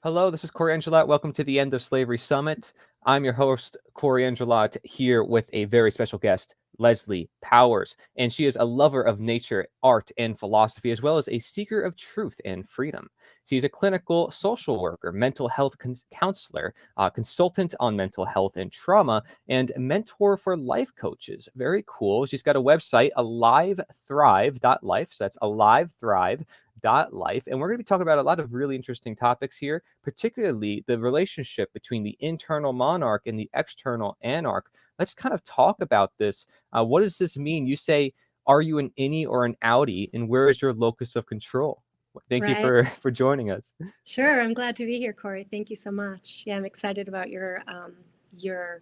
Hello, this is Corey Angelat. Welcome to the End of Slavery Summit. I'm your host, Corey Angelat, here with a very special guest, Leslie Powers. And she is a lover of nature, art, and philosophy, as well as a seeker of truth and freedom. She's a clinical social worker, mental health counselor, consultant on mental health and trauma, and mentor for life coaches. Very cool. She's got a website, alivethrive.life. So that's alivethrive.life. And we're going to be talking about a lot of really interesting topics here, particularly the relationship between the internal monarch and the external anarch. Let's kind of talk about this. What does this mean? You say, are you an innie or an outie? And where is your locus of control? Thank you Right. for joining us. Sure. I'm glad to be here, Corey. Thank you so much. Yeah, I'm excited about your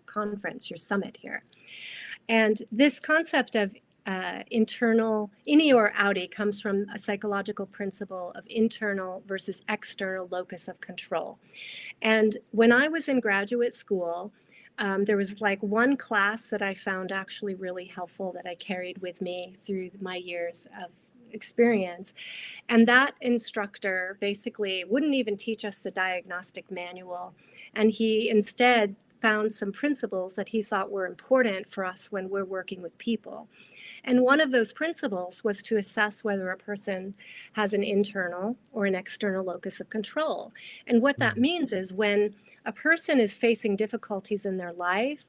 conference, your summit here. And this concept of internal, innie or outie, comes from a psychological principle of internal versus external locus of control. And when I was in graduate school, there was like one class that I found actually really helpful that I carried with me through my years of experience. And that instructor basically wouldn't even teach us the diagnostic manual. And he instead found some principles that he thought were important for us when we're working with people. And one of those principles was to assess whether a person has an internal or an external locus of control. And what that means is when a person is facing difficulties in their life,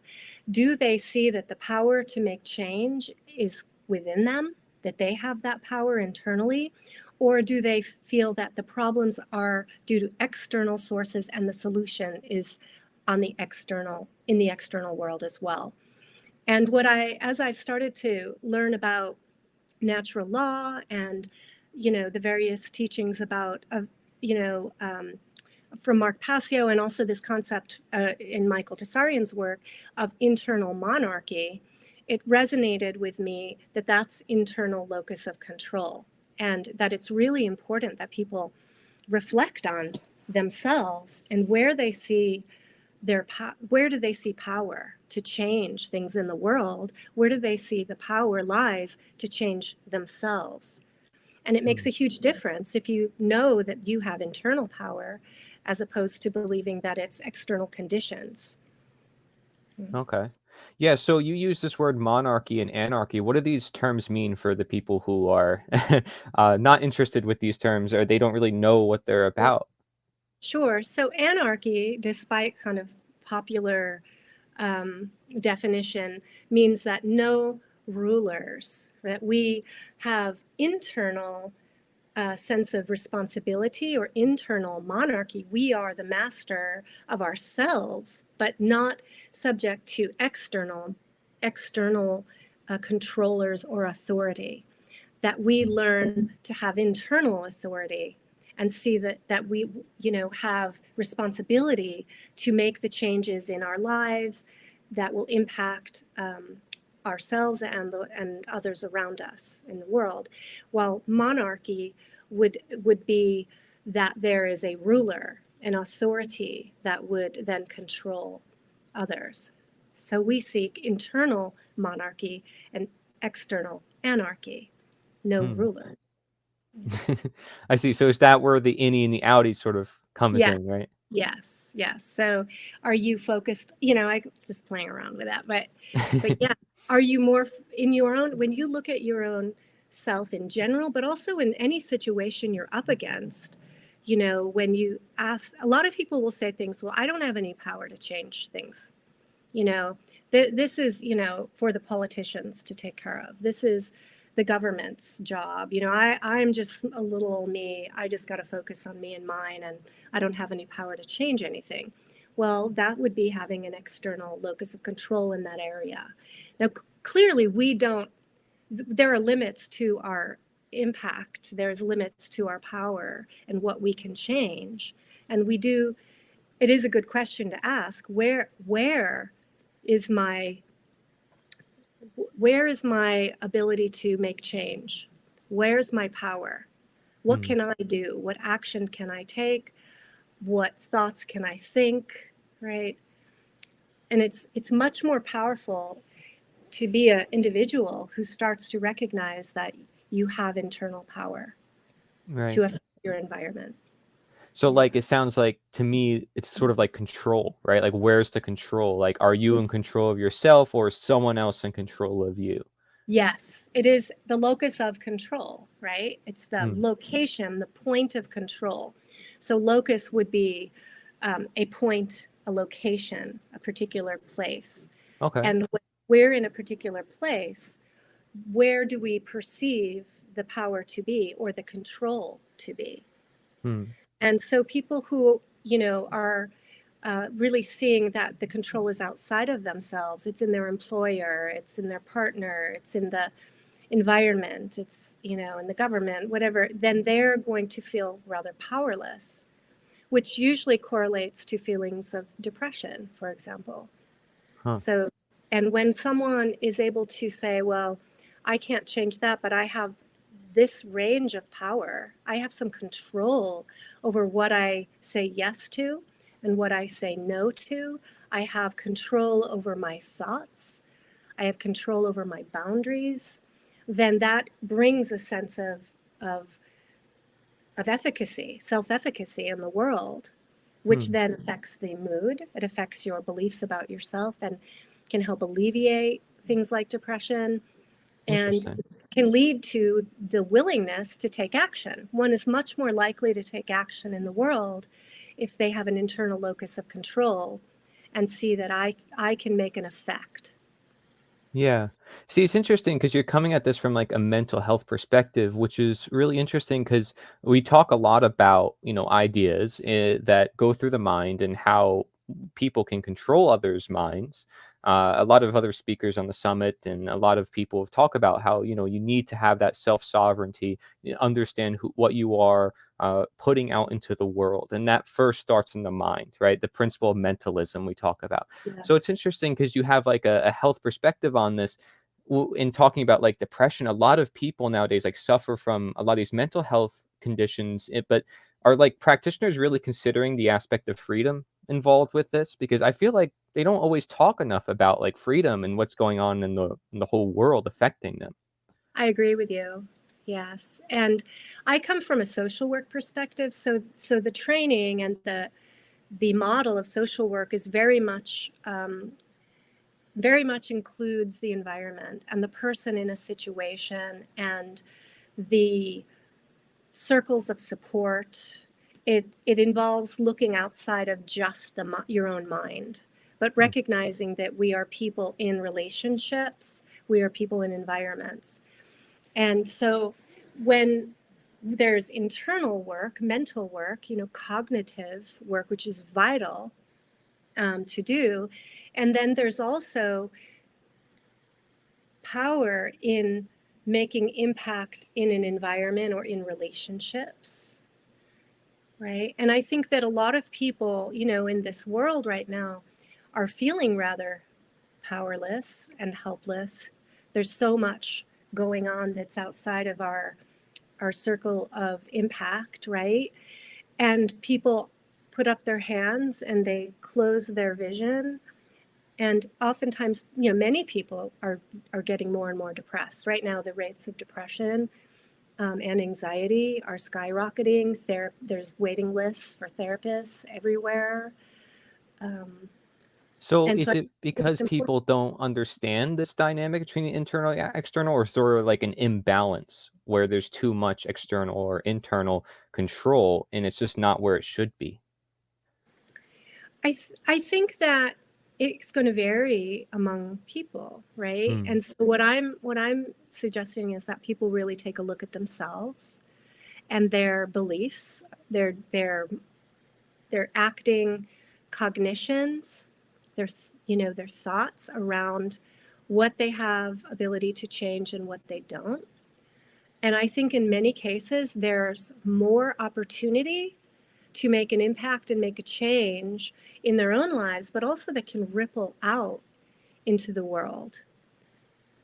do they see that the power to make change is within them, that they have that power internally, or do they feel that the problems are due to external sources and the solution is on the external, in the external world as well? And as I've started to learn about natural law and, the various teachings about, from Mark Passio, and also this concept in Michael Tessarian's work of internal monarchy, it resonated with me that that's internal locus of control, and that it's really important that people reflect on themselves and where they see where do they see power to change things in the world? Where do they see the power lies to change themselves? And it makes a huge difference if you know that you have internal power as opposed to believing that it's external conditions. Okay. Yeah, so you use this word monarchy and anarchy. What do these terms mean for the people who are not interested with these terms, or they don't really know what they're about? Sure. So anarchy, despite kind of popular definition, means that no rulers, that we have internal sense of responsibility or internal monarchy. We are the master of ourselves, but not subject to external controllers or authority. That we learn to have internal authority and see that we have responsibility to make the changes in our lives that will impact ourselves and others around us in the world, while monarchy would be that there is a ruler, an authority that would then control others. So we seek internal monarchy and external anarchy, no Hmm. ruler. I see. So is that where the innie and the outie sort of comes Yeah. in, right? Yes. So are you focused, I just playing around with that, but yeah, are you more in your own, when you look at your own self in general, but also in any situation you're up against, when you ask, a lot of people will say things, well, I don't have any power to change things. This is, for the politicians to take care of. This is the government's job. I'm just a little old me. I just got to focus on me and mine, and I don't have any power to change anything. Well, that would be having an external locus of control in that area. Now, clearly, there are limits to our impact. There's limits to our power and what we can change. And it is a good question to ask, is my where is my ability to make change? Where's my power? What Hmm. can I do? What action can I take? What thoughts can I think? Right? And it's much more powerful to be an individual who starts to recognize that you have internal power Right. to affect your environment. So like it sounds like to me it's sort of like control, right? Like where's the control? Like are you in control of yourself or is someone else in control of you? Yes, it is the locus of control, right? It's the Hmm. location, the point of control. So, locus would be a point, a location, a particular place. Okay. And when we're in a particular place, where do we perceive the power to be or the control to be? Hmm. And so, people who, are really seeing that the control is outside of themselves, it's in their employer, it's in their partner, it's in the environment, it's, in the government, whatever, then they're going to feel rather powerless, which usually correlates to feelings of depression, for example. Huh. So, and when someone is able to say, well, I can't change that, but I have this range of power, I have some control over what I say yes to and what I say no to. I have control over my thoughts. I have control over my boundaries, then that brings a sense of, of efficacy, self-efficacy in the world, which Hmm. then affects the mood. It affects your beliefs about yourself and can help alleviate things like depression and Interesting. can lead to the willingness to take action. One is much more likely to take action in the world if they have an internal locus of control and see that I can make an effect. Yeah. See, it's interesting because you're coming at this from like a mental health perspective, which is really interesting because we talk a lot about, ideas that go through the mind and how people can control others' minds. A lot of other speakers on the summit and a lot of people have talked about how, you need to have that self sovereignty, understand what you are putting out into the world. And that first starts in the mind, right? The principle of mentalism we talk about. So it's Yes. interesting because you have like a health perspective on this. In talking about like depression, a lot of people nowadays like suffer from a lot of these mental health conditions, but are like practitioners really considering the aspect of freedom involved with this? Because I feel like they don't always talk enough about like freedom and what's going on in the whole world affecting them. I agree with you. Yes. And I come from a social work perspective. So the training and the model of social work is very much includes the environment and the person in a situation and the circles of support. It involves looking outside of just your own mind, but Hmm. recognizing that we are people in relationships, we are people in environments. And so when there's internal work, mental work, cognitive work, which is vital to do. And then there's also power in making impact in an environment or in relationships, right? And I think that a lot of people, in this world right now are feeling rather powerless and helpless. There's so much going on that's outside of our circle of impact, right? And people put up their hands and they close their vision. And oftentimes, many people are getting more and more depressed. Right now, the rates of depression and anxiety are skyrocketing. There's waiting lists for therapists everywhere. Um, So and so is I it think it's because important. people don't understand this dynamic between the internal and external, or sort of like an imbalance where there's too much external or internal control and it's just not where it should be? I think that it's going to vary among people, right? Hmm. And so what I'm suggesting is that people really take a look at themselves and their beliefs, their acting cognitions, their thoughts around what they have ability to change and what they don't. And I think in many cases there's more opportunity to make an impact and make a change in their own lives, but also that can ripple out into the world,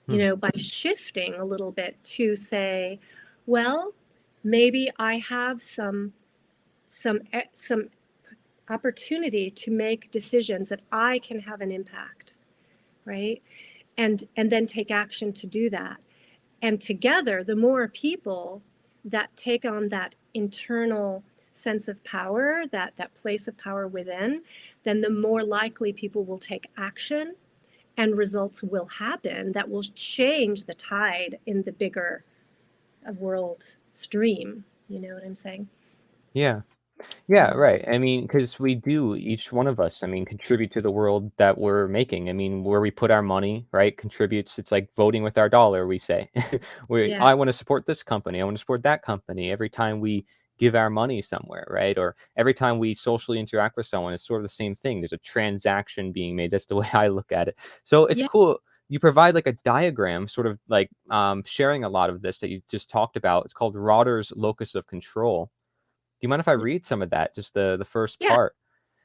Hmm. by shifting a little bit to say, well, maybe I have some opportunity to make decisions that I can have an impact, right? And then take action to do that. And together, the more people that take on that internal sense of power, that place of power within, then the more likely people will take action and results will happen that will change the tide in the bigger world stream. You know what I'm saying? Yeah. Yeah, Yeah. right. I mean, because we do, each one of us, I mean, contribute to the world that we're making. I mean, where we put our money, right, contributes. It's like voting with our dollar, we say. Yeah. I want to support this company. I want to support that company. Every time we give our money somewhere, right? Or every time we socially interact with someone, it's sort of the same thing. There's a transaction being made. That's the way I look at it. So it's Yeah. cool. You provide like a diagram, sort of like sharing a lot of this that you just talked about. It's called Rotter's locus of control. Do you mind if I read some of that? Just the first Yeah. part.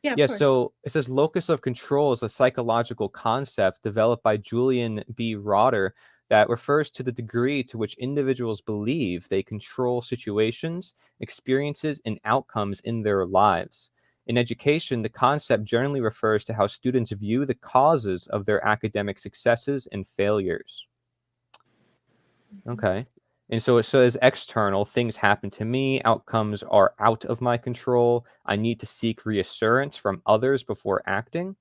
Yeah, of Yeah, course. so it says locus of control is a psychological concept developed by Julian B. Rotter that refers to the degree to which individuals believe they control situations, experiences, and outcomes in their lives. In education, the concept generally refers to how students view the causes of their academic successes and failures. Okay. And so it says external, things happen to me, outcomes are out of my control. I need to seek reassurance from others before acting.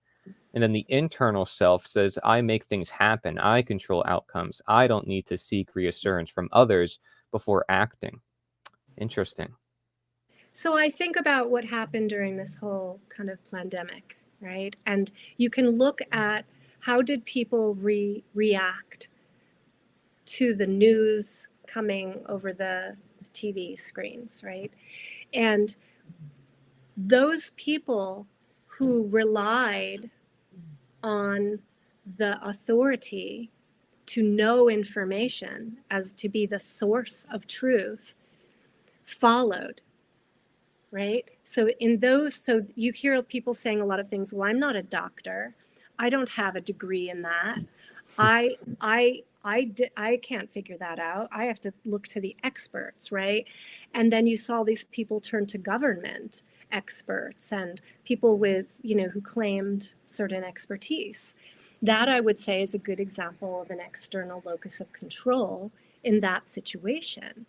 And then the internal self says, I make things happen. I control outcomes. I don't need to seek reassurance from others before acting. Interesting. So I think about what happened during this whole kind of pandemic, right? And you can look at how did people react to the news coming over the TV screens, right? And those people who relied on the authority to know information as to be the source of truth followed, right? So in those, so you hear people saying a lot of things, well, I'm not a doctor, I don't have a degree in that, I can't figure that out, I have to look to the experts, right? And then you saw these people turn to government experts and people with, you know, who claimed certain expertise. That I would say is a good example of an external locus of control in that situation.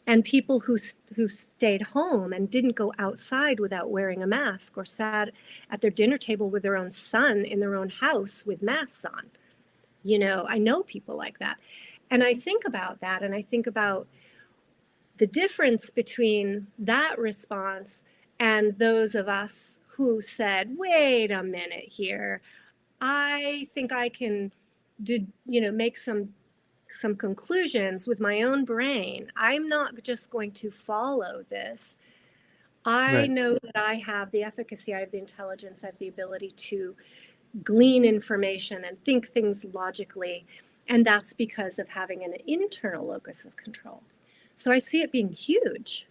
And people who stayed home and didn't go outside without wearing a mask, or sat at their dinner table with their own son in their own house with masks on. You know, I know people like that. And I think about that, and I think about the difference between that response and those of us who said, wait a minute here, I think I can make some conclusions with my own brain. I'm not just going to follow this. I Right. know that I have the efficacy, I have the intelligence, I have the ability to glean information and think things logically. And that's because of having an internal locus of control. So I see it being huge.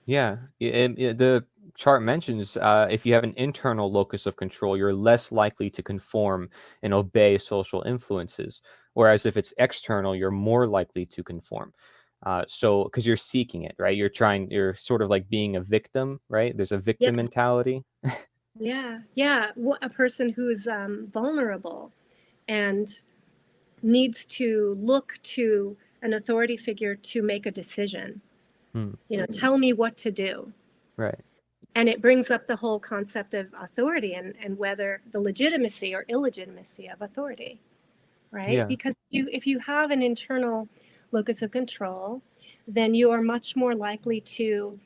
Yeah, the chart mentions if you have an internal locus of control, you're less likely to conform and obey social influences. Whereas if it's external, you're more likely to conform. So, because you're seeking it, right? You're sort of like being a victim, right? There's a Yeah, victim mentality. yeah, yeah. A person who's vulnerable and needs to look to an authority figure to make a decision. Hmm, You know, tell me what to do. right. And it brings up the whole concept of authority and whether the legitimacy or illegitimacy of authority, right? Yeah. Because if you have an internal locus of control, then you are much more likely to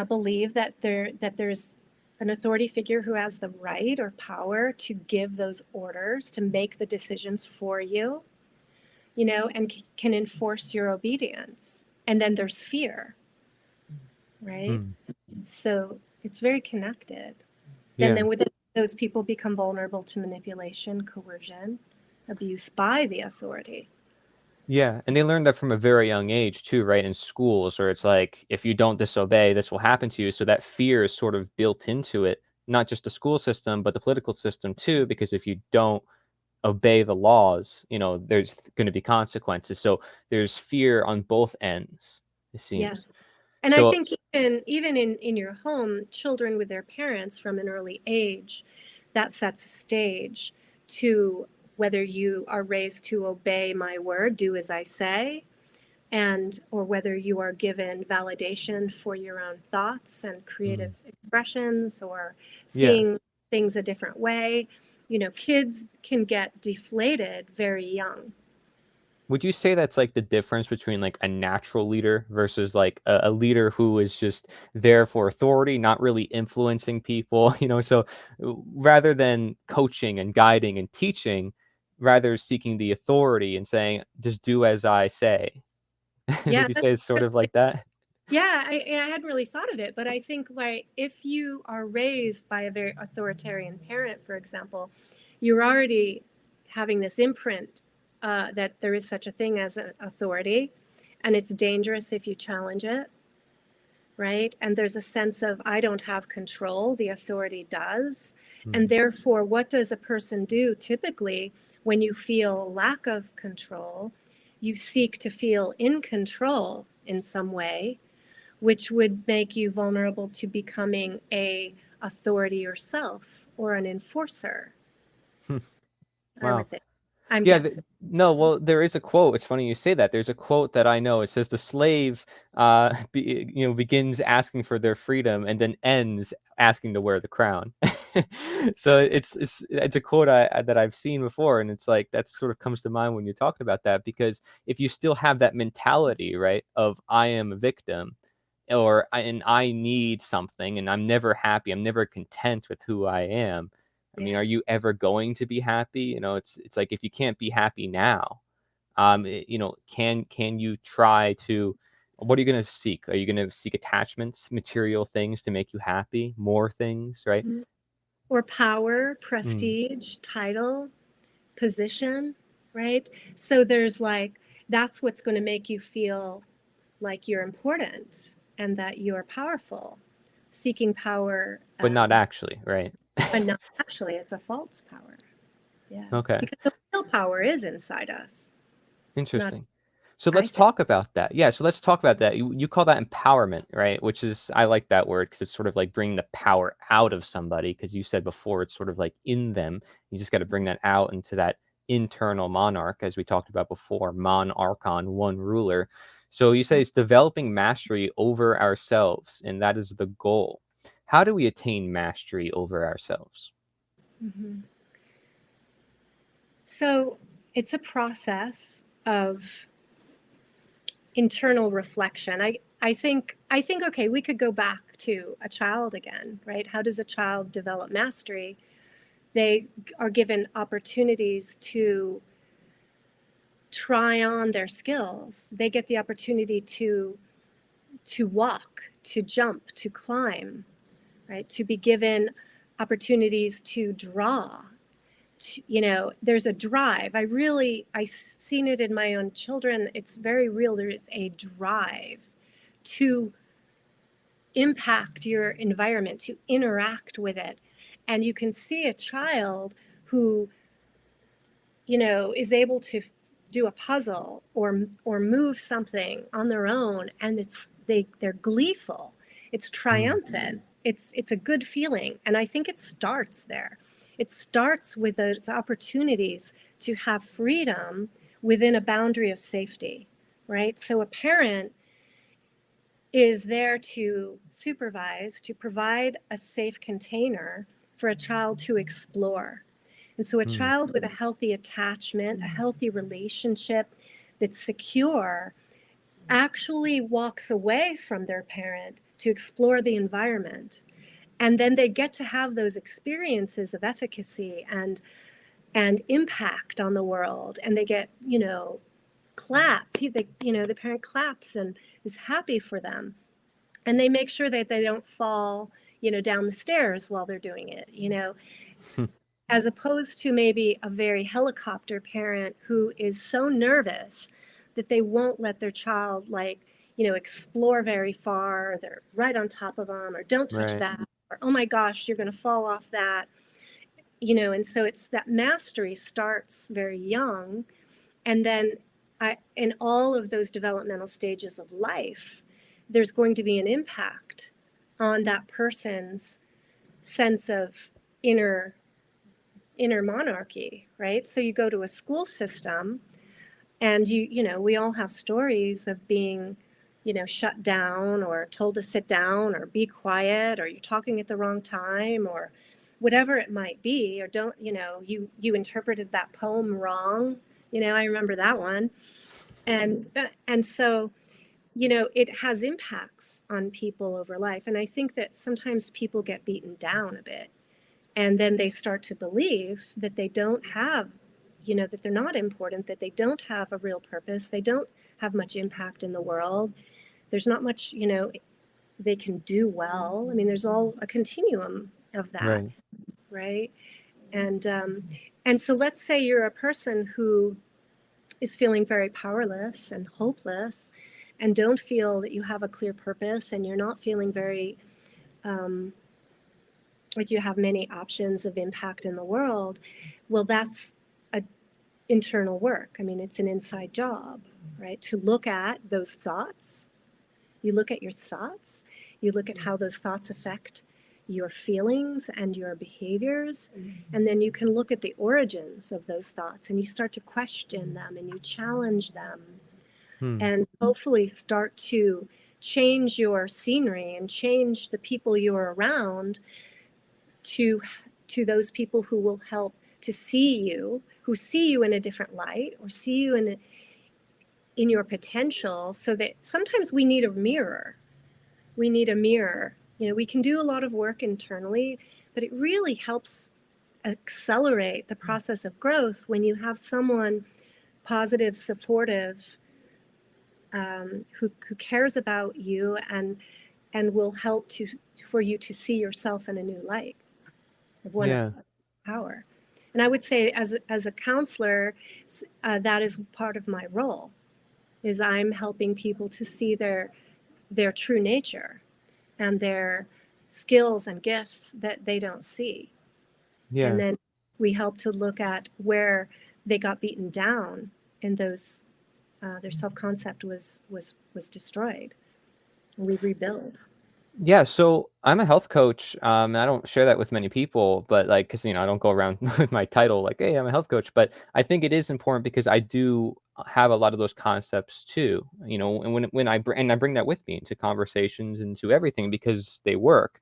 believe that there's an authority figure who has the right or power to give those orders, to make the decisions for you, you know, and can enforce your obedience. And then there's fear, right? Hmm, So it's very connected. yeah. Then with those people become vulnerable to manipulation, coercion, abuse by the authority. Yeah, and they learned that from a very young age too, right? In schools, where it's like, if you don't disobey, this will happen to you. So that fear is sort of built into it, not just the school system, but the political system too, because if you don't obey the laws, there's going to be consequences. So there's fear on both ends, it seems. Yes. And I So, think even in your home, children with their parents from an early age, that sets a stage to whether you are raised to obey my word, do as I say, and or whether you are given validation for your own thoughts and creative Mm. expressions or Yeah. seeing things a different way. Kids can get deflated very young. Would you say that's like the difference between like a natural leader versus like a leader who is just there for authority, not really influencing people, So rather than coaching and guiding and teaching, rather seeking the authority and saying, just do as I say. Yeah, Would you that's say it's sort of like that? yeah, I hadn't really thought of it, but I think like if you are raised by a very authoritarian parent, for example, you're already having this imprint that there is such a thing as an authority, and it's dangerous if you challenge it, right? And there's a sense of I don't have control, the authority does. And Mm. therefore, what does a person do typically when you feel lack of control? You seek to feel in control in some way, which would make you vulnerable to becoming a authority yourself or an enforcer, I Wow. would think. I'm Yeah, guessing. no, well, there is a quote. It's funny you say that. There's a quote that I know. It says the slave, begins asking for their freedom and then ends asking to wear the crown. So it's a quote that I've seen before, and it's like that sort of comes to mind when you talk about that because if you still have that mentality, right, of I am a victim, and I need something, and I'm never happy, I'm never content with who I am. I mean, Yeah. are you ever going to be happy? It's like if you can't be happy now, can you try to? What are you going to seek? Are you going to seek attachments, material things to make you happy? More things, right? Mhm. Or power, Mm. prestige, title, position, right? So there's like, that's what's going to make you feel like you're important and that you're powerful. Seeking power, But not actually, right? but not actually, it's a false power. Yeah. Okay. Because the real power is inside us, not, Interesting. So I let's think. talk about that. Yeah, so let's talk about that. You call that empowerment, right? Which is, I like that word because it's sort of like bringing the power out of somebody. Because you said before, it's sort of like in them. You just got to bring that out into that internal monarch, as we talked about before, monarchon, one ruler. So you say it's developing mastery over ourselves, and that is the goal. How do we attain mastery over ourselves? Mhm. So it's a process of internal reflection. I think okay, we could go back to a child again, right? How does a child develop mastery? They are given opportunities to try on their skills. They get the opportunity to walk, to jump, to climb, right? To be given opportunities to draw. There's a drive. I've seen it in my own children. It's very real. There is a drive to impact your environment, to interact with it. And you can see a child who, is able to do a puzzle or move something on their own, and they're gleeful. It's Mm, triumphant. It's a good feeling, and I think it starts there. It starts with those opportunities to have freedom within a boundary of safety, right? So a parent is there to supervise, to provide a safe container for a child to explore. And so a mm, child with a healthy attachment, a healthy relationship that's secure, actually walks away from their parent to explore the environment. And then they get to have those experiences of efficacy and impact on the world. And they get, the parent claps and is happy for them, and they make sure that they don't fall down the stairs while they're doing it, as opposed to maybe a very helicopter parent who is so nervous that they won't let their child explore very far, or they're right on top of them, or don't touch right. that, or oh my gosh, you're going to fall off that. And so it's that mastery starts very young, and then in all of those developmental stages of life, there's going to be an impact on that person's sense of inner inner monarchy, right? So you go to a school system, And we all have stories of being, shut down or told to sit down or be quiet, or you're talking at the wrong time, or whatever it might be, or don't, you interpreted that poem wrong. I remember that one. And so, it has impacts on people over life. And I think that sometimes people get beaten down a bit, and then they start to believe that they don't have, that they're not important, that they don't have a real purpose, they don't have much impact in the world, there's not much, they can do well. I mean, there's all a continuum of that, Right. right? And so let's say you're a person who is feeling very powerless and hopeless, and don't feel that you have a clear purpose, and you're not feeling very um, like you have many options of impact in the world. Well, that's a internal work. I mean, it's an inside job, right? To look at those thoughts. You look at your thoughts, you look at how those thoughts affect your feelings and your behaviors, and then you can look at the origins of those thoughts, and you start to question them and you challenge them, Hmm. and hopefully start to change your scenery and change the people you're around to those people who will help to see you, who see you in a different light, or see you in your potential. So that sometimes we need a mirror. We need a mirror. We can do a lot of work internally, but it really helps accelerate the process of growth when you have someone positive, supportive, who cares about you, and will help for you to see yourself in a new light of one of Yeah. power. And I would say, as a counselor, that is part of my role. Is I'm helping people to see their true nature and their skills and gifts that they don't see. And Yeah. then we help to look at where they got beaten down, and those their self-concept was destroyed, and we rebuild. Yeah, so I'm a health coach. And I don't share that with many people, but like, because I don't go around with my title like, "Hey, I'm a health coach." But I think it is important because I do have a lot of those concepts too. And when I bring that with me into conversations, into everything, because they work.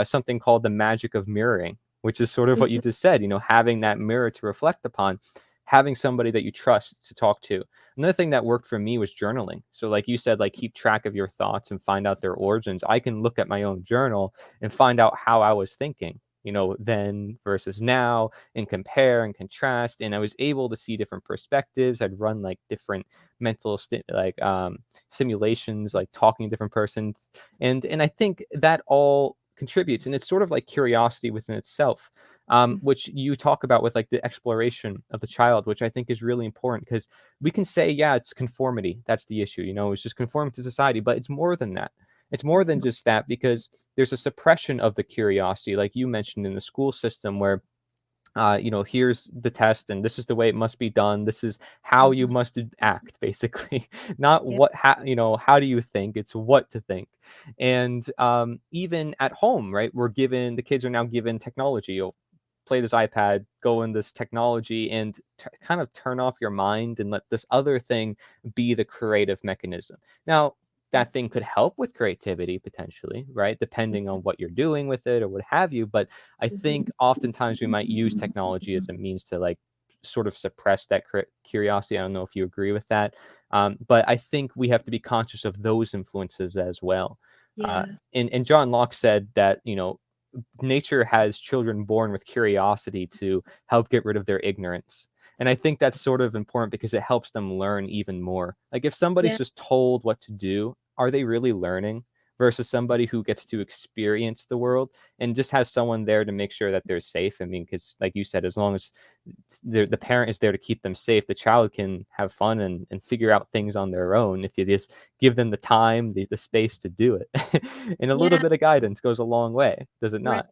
Something called the magic of mirroring, which is sort of what you just said. Having that mirror to reflect upon, having somebody that you trust to talk to. Another thing that worked for me was journaling. So like you said, like keep track of your thoughts and find out their origins. I can look at my own journal and find out how I was thinking, then versus now, and compare and contrast. And I was able to see different perspectives. I'd run like different simulations, like talking to different persons. And I think that all contributes, and it's sort of like curiosity within itself, which you talk about with like the exploration of the child, which I think is really important, because we can say, yeah, it's conformity. That's the issue. It's just conforming to society, but it's more than that. It's more than just that, because there's a suppression of the curiosity, like you mentioned in the school system, where here's the test and this is the way it must be done. This is how you must act, basically. Not Yeah, how do you think? It's what to think. And even at home, right? The kids are now given technology. You'll play this iPad, go in this technology, and kind of turn off your mind and let this other thing be the creative mechanism. Now, that thing could help with creativity potentially, right? Depending on what you're doing with it or what have you. But I think oftentimes we might use technology as a means to like sort of suppress that curiosity. I don't know if you agree with that. But I think we have to be conscious of those influences as well. Uh, yeah, and John Locke said that, nature has children born with curiosity to help get rid of their ignorance. And I think that's sort of important because it helps them learn even more. Like if somebody's yeah, just told what to do, are they really learning? Versus somebody who gets to experience the world and just has someone there to make sure that they're safe. I mean, because like you said, as long as the parent is there to keep them safe, the child can have fun and figure out things on their own if you just give them the time, the space to do it. And a little yeah, bit of guidance goes a long way, does it right. not?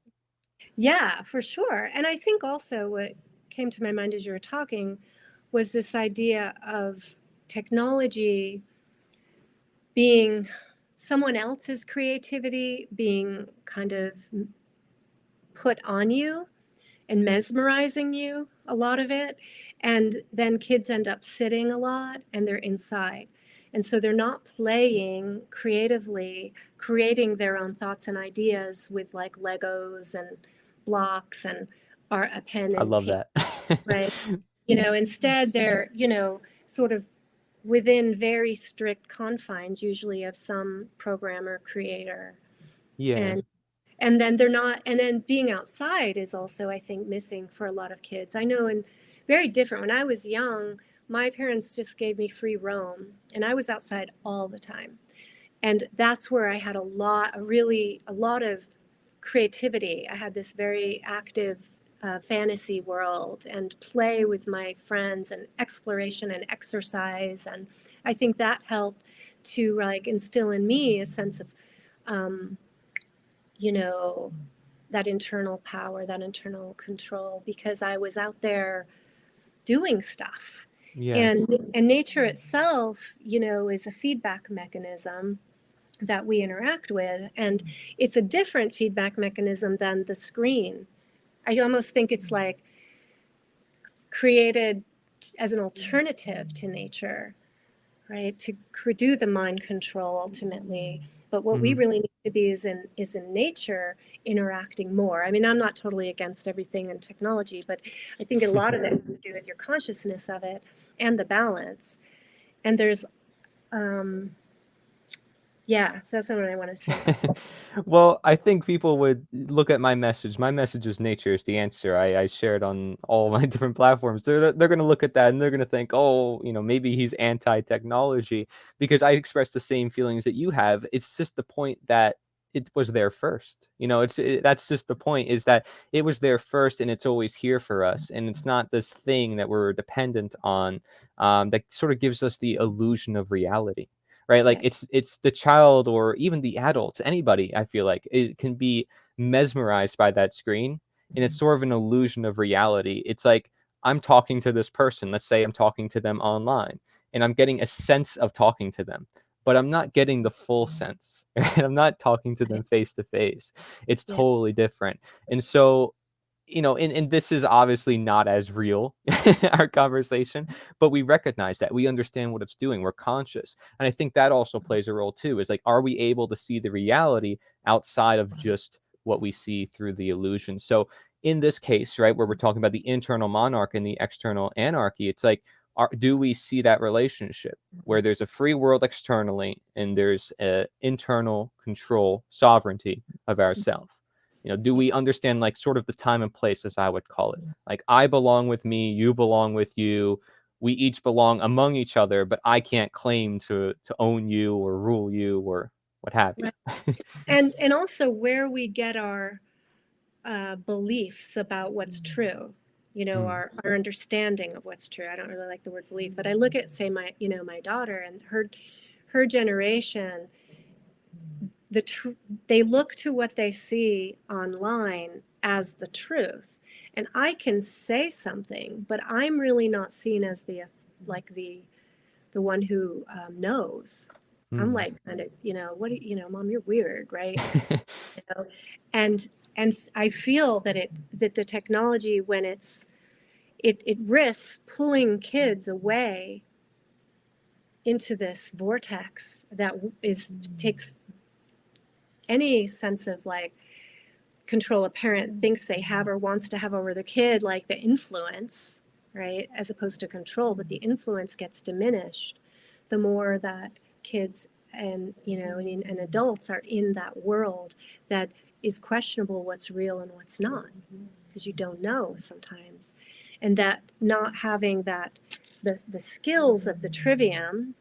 Yeah, for sure. And I think also what came to my mind as you were talking was this idea of technology being someone else's creativity being kind of put on you, and mesmerizing you, a lot of it. And then kids end up sitting a lot and they're inside. And so they're not playing creatively, creating their own thoughts and ideas with like Legos and blocks and or a pen I and love paint, that. right? Instead they're, sort of within very strict confines, usually of some programmer creator. Yeah. And and then they're not, and then being outside is also, I think, missing for a lot of kids. I know, and very different. When I was young, my parents just gave me free roam and I was outside all the time. And that's where I had a lot of creativity. I had this very active fantasy world and play with my friends and exploration and exercise. And I think that helped to like instill in me a sense of, um, you know, that internal power, that internal control, because I was out there doing stuff. Yeah. And nature itself, is a feedback mechanism that we interact with. And it's a different feedback mechanism than the screen. I almost think it's like created as an alternative to nature, right? To do the mind control ultimately. But what we Hmm. really need to be is in nature, interacting more. I mean, I'm not totally against everything in technology, but I think a lot of it has to do with your consciousness of it and the balance. And there's yeah, so that's what I want to say about that. Well, I think people would look at my message. My message is nature is the answer. I share it on all my different platforms. They're going to look at that and they're going to think, oh, maybe he's anti-technology because I express the same feelings that you have. It's just the point that it was there first. That's just the point is that it was there first and it's always here for us. And it's not this thing that we're dependent on that sort of gives us the illusion of reality, right? Like Yeah, it's the child or even the adults, anybody, I feel like it can be mesmerized by that screen and it's sort of an illusion of reality. It's like I'm talking to this person, let's say I'm talking to them online and I'm getting a sense of talking to them, but I'm not getting the full sense. Right? I'm not talking to them face to face. It's yeah, totally different. And so and this is obviously not as real, our conversation, but we recognize that. We understand what it's doing. We're conscious. And I think that also plays a role too, is like, are we able to see the reality outside of just what we see through the illusion? So in this case, right, where we're talking about the internal monarch and the external anarchy, it's like, do we see that relationship where there's a free world externally and there's an internal control, sovereignty of ourselves? Do yeah, we understand like sort of the time and place, as I would call it? Like I belong with me, you belong with you. We each belong among each other, but I can't claim to own you or rule you or what have you. right. And also where we get our beliefs about what's true, Mm. our understanding of what's true. I don't really like the word belief, but I look at, say, my daughter and her generation. They look to what they see online as the truth, and I can say something, but I'm really not seen as the one who knows. I'm Mm. like kind of, what do Mom, you're weird, right? You know, and I feel that the technology, when it risks pulling kids away into this vortex that is takes any sense of like control a parent thinks they have or wants to have over their kid, like the influence, right, as opposed to control. But the influence gets diminished the more that kids and adults are in that world that is questionable what's real and what's not, because you don't know sometimes. And that not having the skills of the trivium,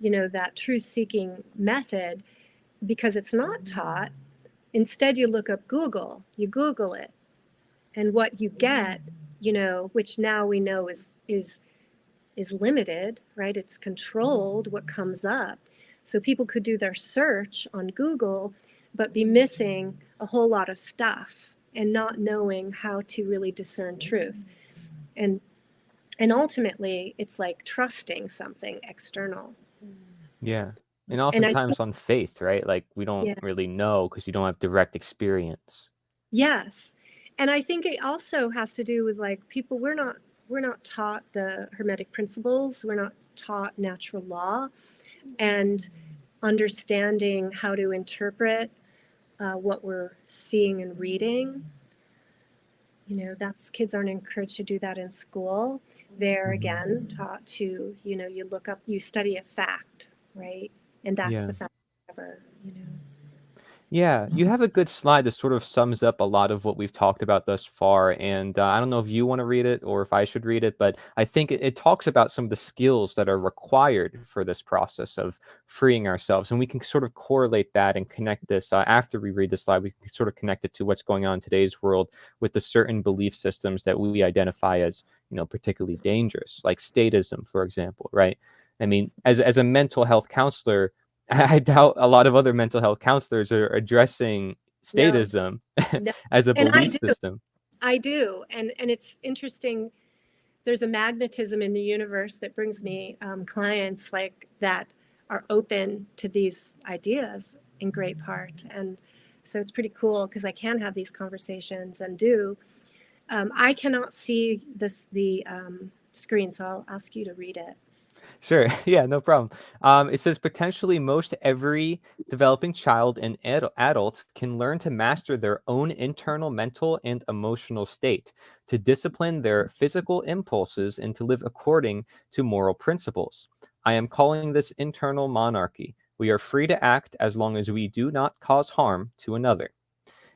that truth seeking method, because it's not taught. Instead, you look up Google, you Google it, and what you get, which now we know is limited, right? It's controlled what comes up. So people could do their search on Google, but be missing a whole lot of stuff and not knowing how to really discern truth. And and ultimately, it's like trusting something external. Yeah. And And I oftentimes think, on faith, right? Like we don't yeah, really know because you don't have direct experience. yes. And I think it also has to do with like people, we're not taught the hermetic principles, we're not taught natural law and understanding how to interpret what we're seeing and reading. That's kids aren't encouraged to do that in school. They're Mhm. again taught to, you look up, you study a fact, right? And that's Yeah. the fact ever. Yeah, you have a good slide that sort of sums up a lot of what we've talked about thus far. And I don't know if you want to read it or if I should read it, but I think it talks about some of the skills that are required for this process of freeing ourselves. And we can sort of correlate that and connect this after we read the slide. We can sort of connect it to what's going on in today's world with the certain belief systems that we identify as, particularly dangerous, like statism, for example, right? I mean, as a mental health counselor, I doubt a lot of other mental health counselors are addressing No, statism no. as a And I belief do. system. I do. And it's interesting. There's a magnetism in the universe that brings me clients like that are open to these ideas in great part. And so it's pretty cool because I can have these conversations and do. I cannot see the screen, so I'll ask you to read it. Sure. Yeah, no problem. It says potentially most every developing child and adult can learn to master their own internal mental and emotional state, to discipline their physical impulses, and to live according to moral principles. I am calling this internal monarchy. We are free to act as long as we do not cause harm to another.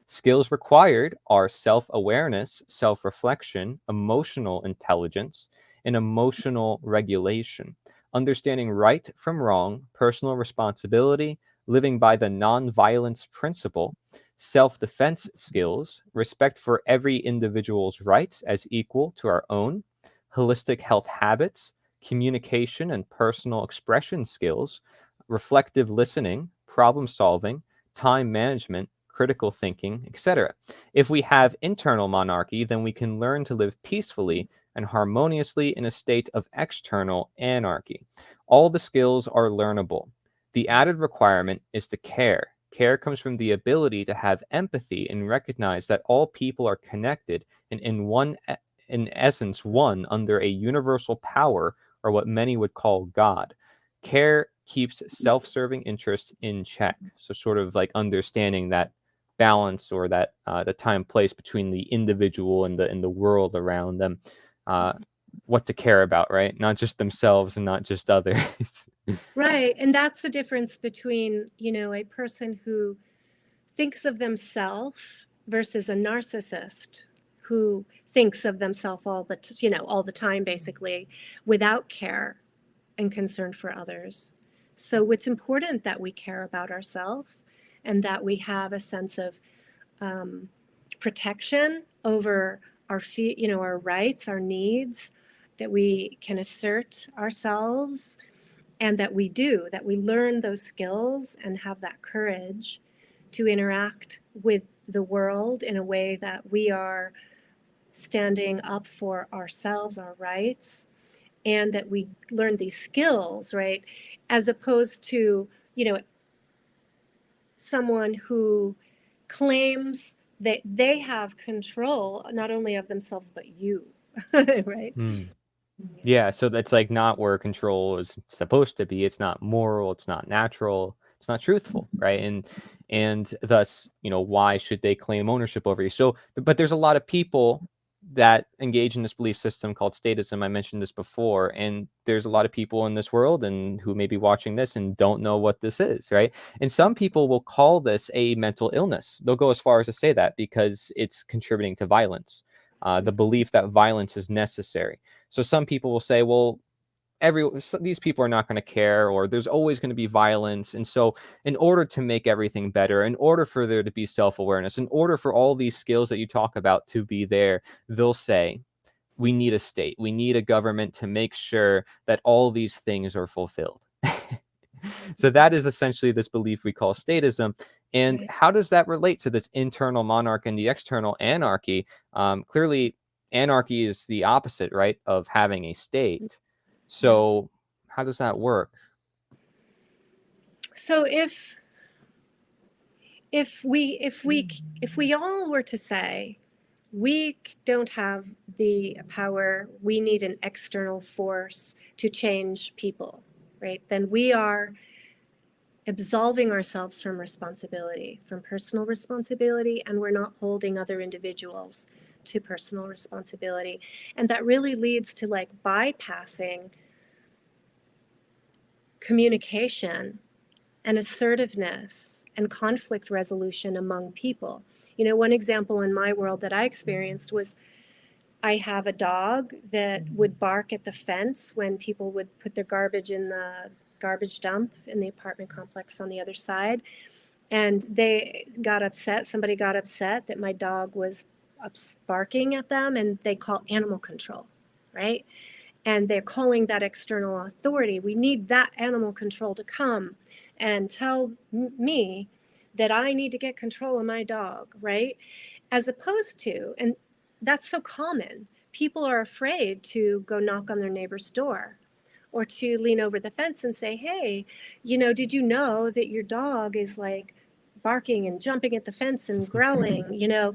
Skills required are self awareness, self reflection, emotional intelligence, and emotional regulation, understanding right from wrong, personal responsibility, living by the non-violence principle, self defense skills, respect for every individual's rights as equal to our own, holistic health habits, communication and personal expression skills, reflective listening, problem solving, time management, critical thinking, etc. If we have internal monarchy, then we can learn to live peacefully and harmoniously in a state of external anarchy. All the skills are learnable. The added requirement is to care. Care comes from the ability to have empathy and recognize that all people are connected and in essence one under a universal power or what many would call God. Care keeps self-serving interests in check. So sort of like understanding that balance or that the time place between the individual and the world around them, uh, what to care about, right? Not just themselves and not just others. Right. And that's the difference between, a person who thinks of themselves versus a narcissist who thinks of themselves all the time, basically, without care and concern for others. So it's important that we care about ourselves and that we have a sense of um, protection over our rights, our needs, that we can assert ourselves, and that we learn those skills and have that courage to interact with the world in a way that we are standing up for ourselves, our rights, and that we learn these skills, right? As opposed to, someone who claims that they have control not only of themselves but you, right? Hmm. Yeah, so that's like not where control is supposed to be. It's not moral, it's not natural, it's not truthful, right? And thus, why should they claim ownership over you? So, but there's a lot of people that engage in this belief system called statism. I mentioned this before, and there's a lot of people in this world and who may be watching this and don't know what this is, right? And some people will call this a mental illness. They'll go as far as to say that because it's contributing to violence, the belief that violence is necessary. So some people will say, well, these people are not going to care, or there's always going to be violence. And so in order to make everything better, in order for there to be self-awareness, in order for all these skills that you talk about to be there, they'll say, we need a state, we need a government to make sure that all these things are fulfilled. So that is essentially this belief we call statism. And Right. how does that relate to this internal monarch and the external anarchy? Clearly, anarchy is the opposite, right, of having a state. Yes. So how does that work? So if we all were to say, we don't have the power. We need an external force to change people, right? Then we are absolving ourselves from responsibility, from personal responsibility, and we're not holding other individuals to personal responsibility. And that really leads to like bypassing communication and assertiveness and conflict resolution among people. You know, one example in my world that I experienced was I have a dog that would bark at the fence when people would put their garbage in the garbage dump in the apartment complex on the other side. And they got upset. Somebody got upset that my dog was barking at them, and they call animal control, right? And they're calling that external authority. We need that animal control to come and tell me that I need to get control of my dog, right? As opposed to, and that's so common, people are afraid to go knock on their neighbor's door or to lean over the fence and say, hey, you know, did you know that your dog is like barking and jumping at the fence and growling, you know?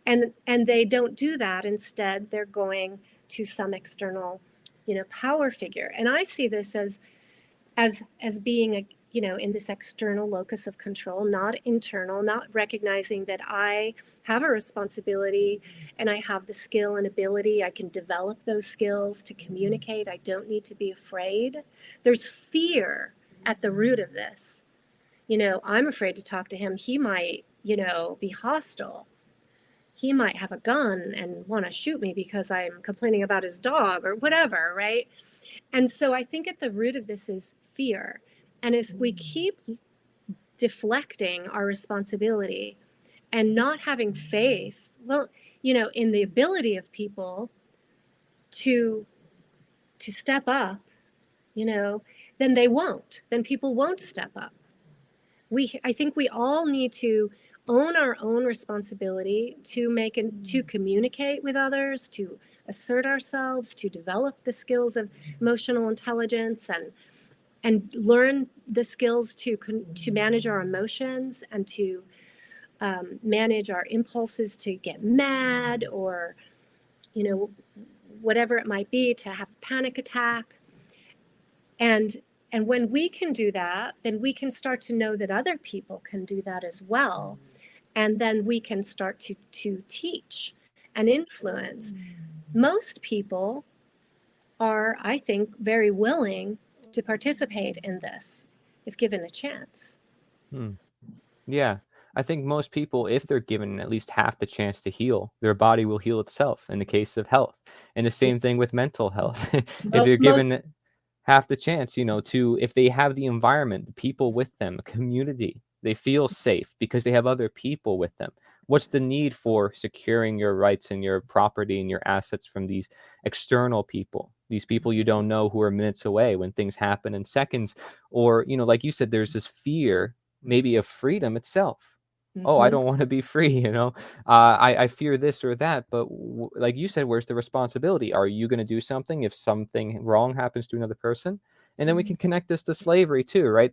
And they don't do that. Instead, they're going to some external, you know, power figure. And I see this as being a, you know, in this external locus of control, not internal, not recognizing that I have a responsibility and I have the skill and ability. I can develop those skills to communicate. I don't need to be afraid. There's fear at the root of this. You know, I'm afraid to talk to him. He might, you know, be hostile. He might have a gun and want to shoot me because I'm complaining about his dog or whatever, right? And so I think at the root of this is fear. And as we keep deflecting our responsibility and not having faith, well, you know, in the ability of people to step up, you know, then they won't. Then people won't step up. I think we all need to own our own responsibility to make and to communicate with others, to assert ourselves, to develop the skills of emotional intelligence and learn the skills to manage our emotions and to manage our impulses to get mad or, you know, whatever it might be, to have a panic attack. And when we can do that, then we can start to know that other people can do that as well. And then we can start to teach and influence. Most people are, I think, very willing to participate in this if given a chance. Hmm. Yeah. I think most people, if they're given at least half the chance to heal, their body will heal itself in the case of health. And the same thing with mental health. If Well, they're most, given half the chance, you know, to if they have the environment, the people with them, a community, they feel safe because they have other people with them. What's the need for securing your rights and your property and your assets from these external people, these people you don't know who are minutes away when things happen in seconds? Or, you know, like you said, there's this fear maybe of freedom itself. Oh, I mm-hmm, don't want to be free, you know. I fear this or that, but like you said, where's the responsibility? Are you going to do something if something wrong happens to another person? And then we can connect this to slavery too, right?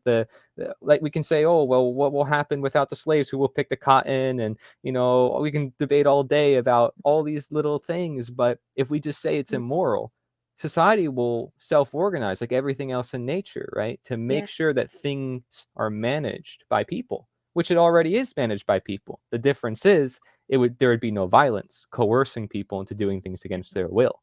Like we can say, oh, well, what will happen without the slaves? Who will pick the cotton? And you know, we can debate all day about all these little things, but if we just say it's immoral, society will self-organize like everything else in nature, right? To yeah, make sure that things are managed by people, which it already is managed by people. The difference is there would be no violence coercing people into doing things against their will.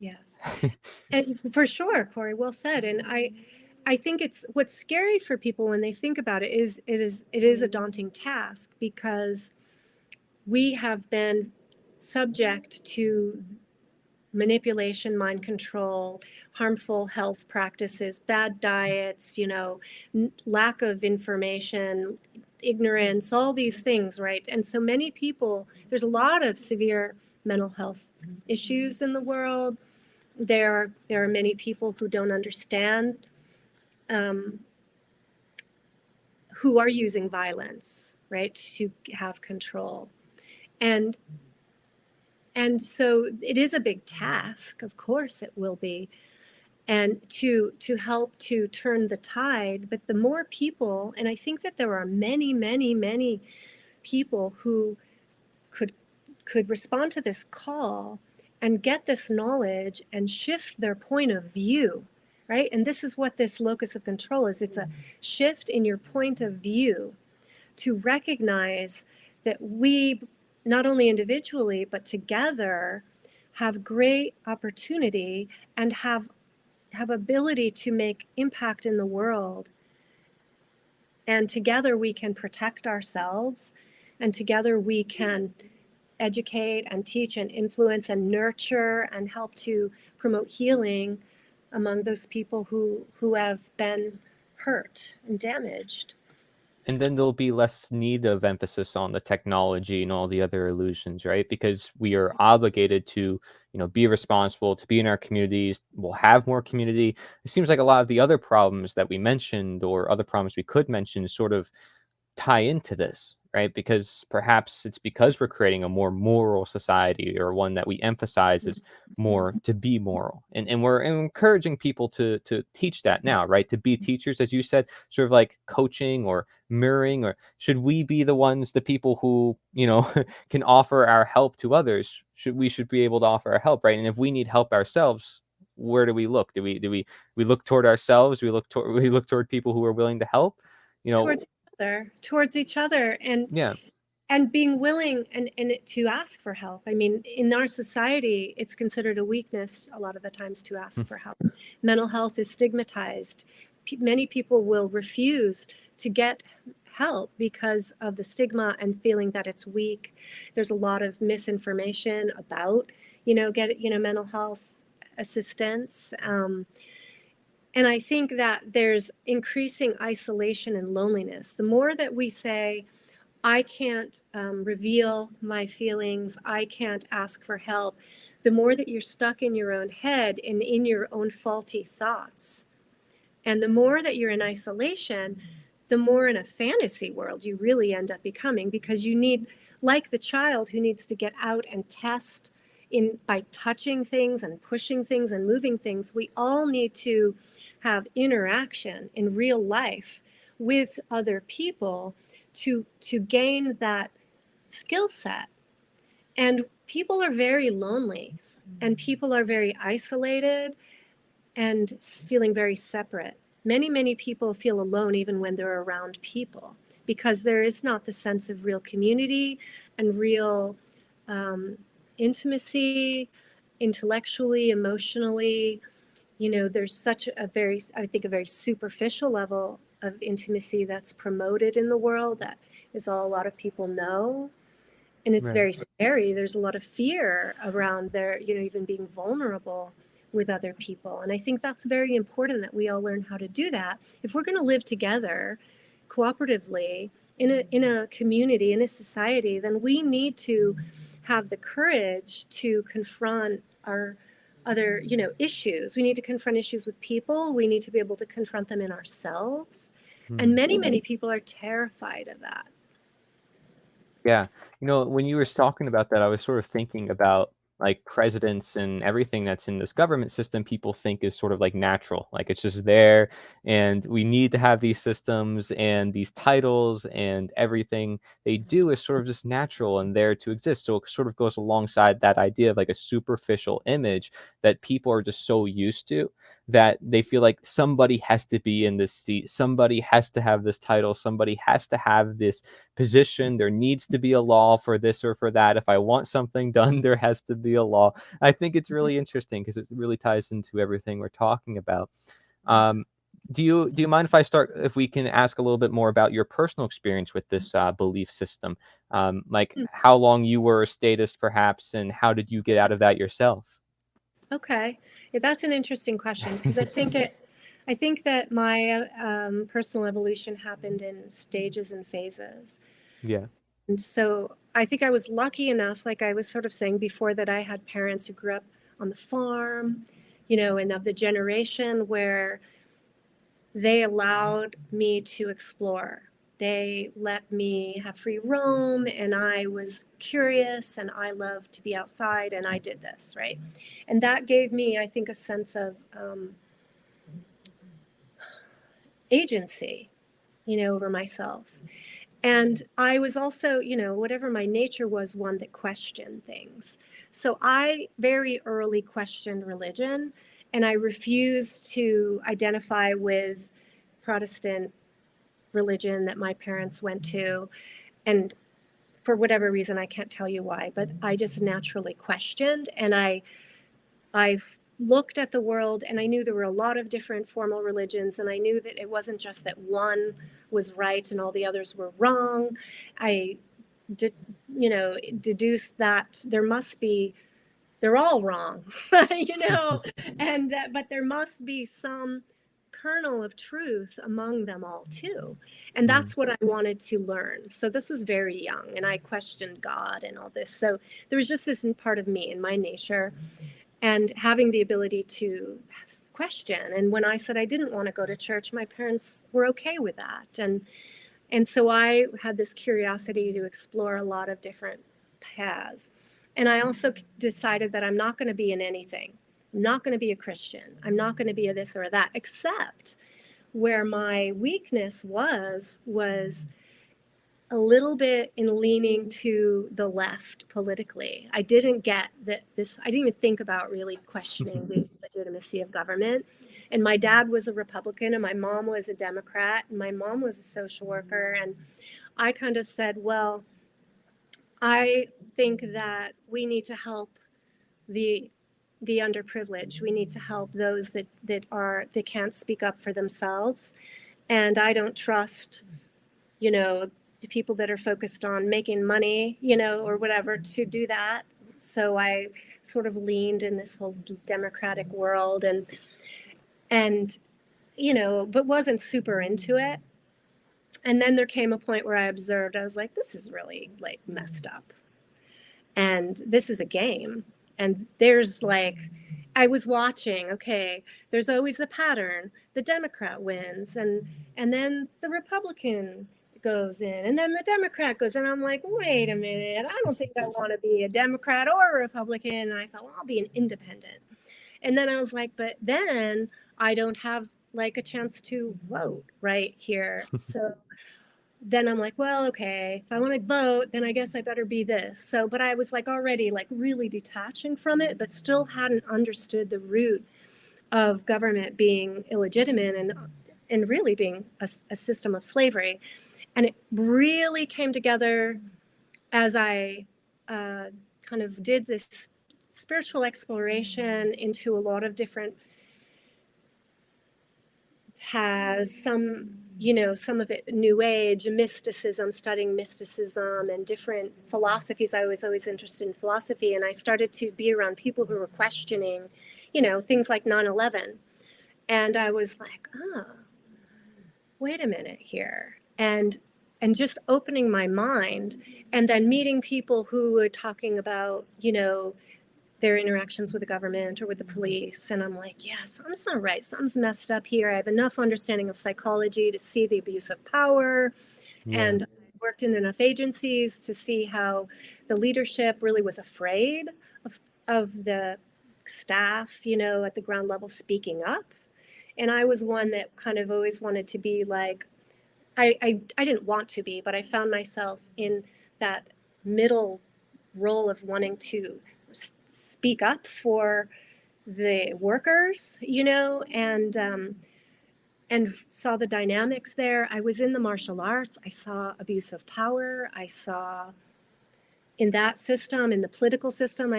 yes. And for sure, Corey, well said. And I think it's what's scary for people when they think about it is it is a daunting task because we have been subject to manipulation, mind control, harmful health practices, bad diets, you know, lack of information, ignorance, all these things, right? And so many people, there's a lot of severe mental health issues in the world. There are many people who don't understand, um, who are using violence, right, to have control. And so it is a big task, of course it will be, and to help to turn the tide. But the more people, and I think that there are many people who could could respond to this call and get this knowledge and shift their point of view, right? And this is what this locus of control is. It's a shift in your point of view to recognize that we, not only individually, but together, have great opportunity and have ability to make impact in the world. And together we can protect ourselves, and together we can educate and teach and influence and nurture and help to promote healing among those people who have been hurt and damaged. And then there'll be less need of emphasis on the technology and all the other illusions, right? Because we are obligated to, be responsible, to be in our communities. We'll have more community. It seems like a lot of the other problems that we mentioned, or other problems we could mention, sort of tie into this, right? Because perhaps it's because we're creating a more moral society, or one that we emphasize as more to be moral. And we're encouraging people to teach that now, right? To be teachers, as you said, sort of like coaching or mirroring. Or should we be the ones, the people who, can offer our help to others? We should be able to offer our help, right? And if we need help ourselves, where do we look? Do we look toward ourselves? We look toward people who are willing to help? you know Towards each other, yeah. and being willing and to ask for help. I mean, in our society, it's considered a weakness a lot of the times to ask for help. Mental health is stigmatized. Many people will refuse to get help because of the stigma and feeling that it's weak. There's a lot of misinformation about, mental health assistance. And I think that there's increasing isolation and loneliness. The more that we say, I can't reveal my feelings, I can't ask for help, the more that you're stuck in your own head and in your own faulty thoughts. And the more that you're in isolation, the more in a fantasy world you really end up becoming, because you need, like the child who needs to get out and test by touching things and pushing things and moving things, we all need to have interaction in real life with other people to gain that skill set. And people are very lonely, and people are very isolated and feeling very separate. Many people feel alone even when they're around people, because there is not the sense of real community and real intimacy, intellectually, emotionally. There's such a very superficial level of intimacy that's promoted in the world that is all a lot of people know. And it's Right. very scary. There's a lot of fear around there, even being vulnerable with other people. And I think that's very important that we all learn how to do that. If we're going to live together cooperatively in a community, in a society, then we need to have the courage to confront our other, issues. We need to confront issues with people. We need to be able to confront them in ourselves. And Hmm. many people are terrified of that. Yeah. When you were talking about that, I was sort of thinking about like presidents and everything that's in this government system, people think is sort of like natural. Like it's just there, and we need to have these systems and these titles, and everything they do is sort of just natural and there to exist. So it sort of goes alongside that idea of like a superficial image that people are just so used to, that they feel like somebody has to be in this seat, somebody has to have this title, somebody has to have this position. There needs to be a law for this or for that. If I want something done, there has to be a law. I think it's really interesting because it really ties into everything we're talking about. Um, do you mind if we can ask a little bit more about your personal experience with this belief system? Like how long you were a statist, perhaps, and how did you get out of that yourself? Okay, yeah, that's an interesting question, because I think that my personal evolution happened in stages and phases. Yeah. And so I think I was lucky enough, like I was sort of saying before, that I had parents who grew up on the farm, and of the generation where they allowed me to explore. They let me have free roam, and I was curious, and I loved to be outside, and I did this, right? And that gave me, I think, a sense of agency, over myself. And I was also, whatever my nature was, one that questioned things. So I very early questioned religion, and I refused to identify with Protestant religion that my parents went to. And for whatever reason, I can't tell you why, but I just naturally questioned, and I looked at the world, and I knew there were a lot of different formal religions, and I knew that it wasn't just that one was right and all the others were wrong. I did, deduced that they're all wrong, and but there must be some kernel of truth among them all too. And Mm. that's what I wanted to learn. So this was very young, and I questioned God and all this. So there was just this part of me in my nature, and having the ability to question. And when I said I didn't want to go to church, my parents were okay with that. And so I had this curiosity to explore a lot of different paths. And I also decided that I'm not going to be in anything. I'm not going to be a Christian. I'm not going to be a this or a that, except where my weakness was a little bit in leaning to the left politically. I didn't get that I didn't even think about really questioning the legitimacy of government. And my dad was a Republican, and my mom was a Democrat, and my mom was a social worker. And I kind of said, well, I think that we need to help the the underprivileged. We need to help those that can't speak up for themselves. And I don't trust, the people that are focused on making money, or whatever, to do that. So I sort of leaned in this whole democratic world, and but wasn't super into it. And then there came a point where I observed, I was like, this is really like messed up. And this is a game. And there's like, I was watching, okay, there's always the pattern. The Democrat wins, and then the Republican goes in, and then the Democrat goes in. I'm like, wait a minute, I don't think I want to be a Democrat or a Republican. And I thought, well, I'll be an independent. And then I was like, but then I don't have like a chance to vote right here. So then I'm like, well, okay, if I want to vote, then I guess I better be this. So, but I was like already like really detaching from it, but still hadn't understood the root of government being illegitimate and really being a system of slavery. And it really came together as I kind of did this spiritual exploration into a lot of different paths, some of it new age, mysticism, studying mysticism and different philosophies. I was always interested in philosophy, and I started to be around people who were questioning, things like 9/11. And I was like, oh, wait a minute here. And just opening my mind, and then meeting people who were talking about, their interactions with the government or with the police. And I'm like, yeah, something's not right. Something's messed up here. I have enough understanding of psychology to see the abuse of power, Yeah. and worked in enough agencies to see how the leadership really was afraid of the staff, at the ground level speaking up. And I was one that kind of always wanted to be like, I didn't want to be, but I found myself in that middle role of wanting to speak up for the workers, and saw the dynamics there. I was in the martial arts. I saw abuse of power. I saw in that system, in the political system,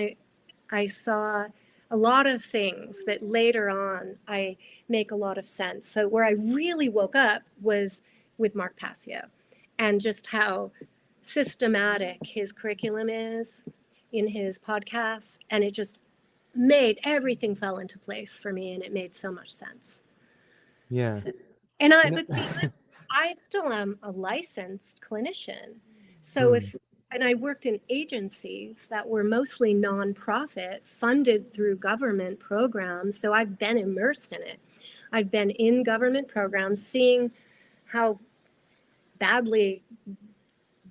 I saw a lot of things that later on I make a lot of sense. So where I really woke up was with Mark Passio, and just how systematic his curriculum is in his podcasts. And it just made everything fell into place for me, and it made so much sense. Yeah. So, and You know, but see, I still am a licensed clinician. So mm, and I worked in agencies that were mostly nonprofit, funded through government programs. So I've been immersed in it. I've been in government programs, seeing how badly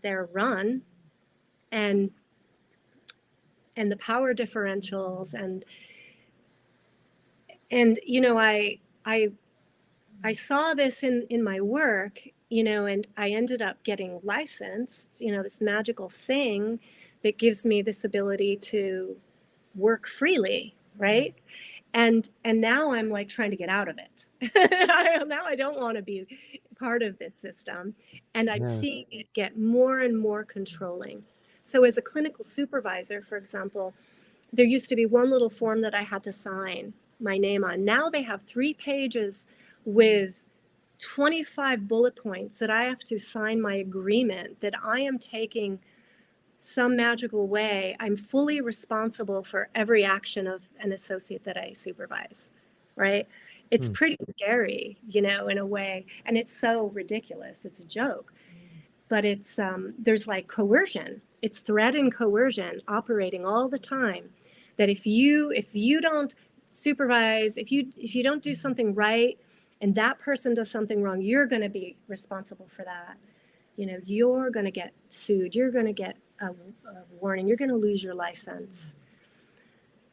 they're run, and the power differentials, and I saw this in my work, and I ended up getting licensed, this magical thing that gives me this ability to work freely, right? And now I'm like trying to get out of it. Now I don't want to be part of this system, and I'm Yeah. seeing it get more and more controlling. So as a clinical supervisor, for example, there used to be one little form that I had to sign my name on. Now they have 3 pages with 25 bullet points that I have to sign my agreement that I am taking some magical way. I'm fully responsible for every action of an associate that I supervise, right? It's Hmm. pretty scary, in a way. And it's so ridiculous. It's a joke. But there's like coercion. It's threat and coercion operating all the time. That if you don't supervise, if you don't do something right, and that person does something wrong, you're going to be responsible for that. You're going to get sued. You're going to get a warning. You're going to lose your license.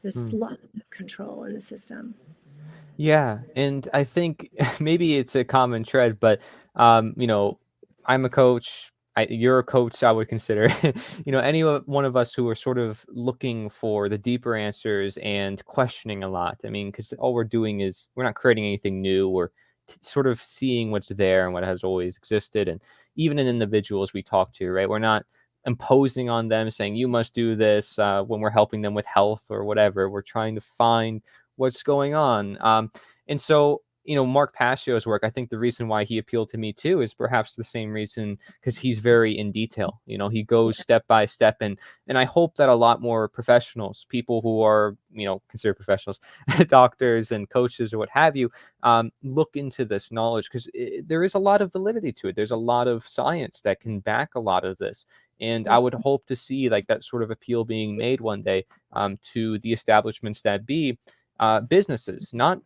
There's Hmm. lots of control in the system. Yeah, and I think maybe it's a common thread, but you know, I'm a coach. You're a coach. I would consider, one of us who are sort of looking for the deeper answers and questioning a lot. I mean, because all we're doing is we're not creating anything new. We're sort of seeing what's there and what has always existed, and even in individuals we talk to, right? We're not imposing on them saying you must do this when we're helping them with health or whatever. We're trying to find what's going on. And so, Mark Passio's work, I think the reason why he appealed to me too is perhaps the same reason because he's very in detail. He goes Yeah. step by step, and I hope that a lot more professionals, people who are considered professionals, doctors and coaches or what have you, look into this knowledge because there is a lot of validity to it. There's a lot of science that can back a lot of this. And I would hope to see like that sort of appeal being made one day to the establishments that be businesses, not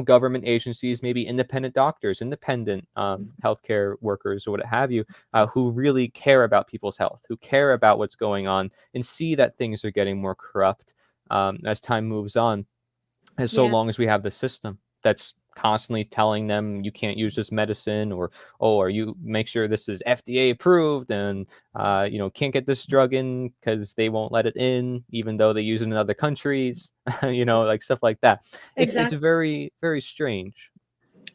government agencies, maybe independent doctors, independent healthcare workers, or what have you, who really care about people's health, who care about what's going on, and see that things are getting more corrupt as time moves on. And so Yeah. long as we have the system that's constantly telling them you can't use this medicine, or you make sure this is FDA approved, and can't get this drug in because they won't let it in even though they use it in other countries, like stuff like that. It's Exactly. very, very strange.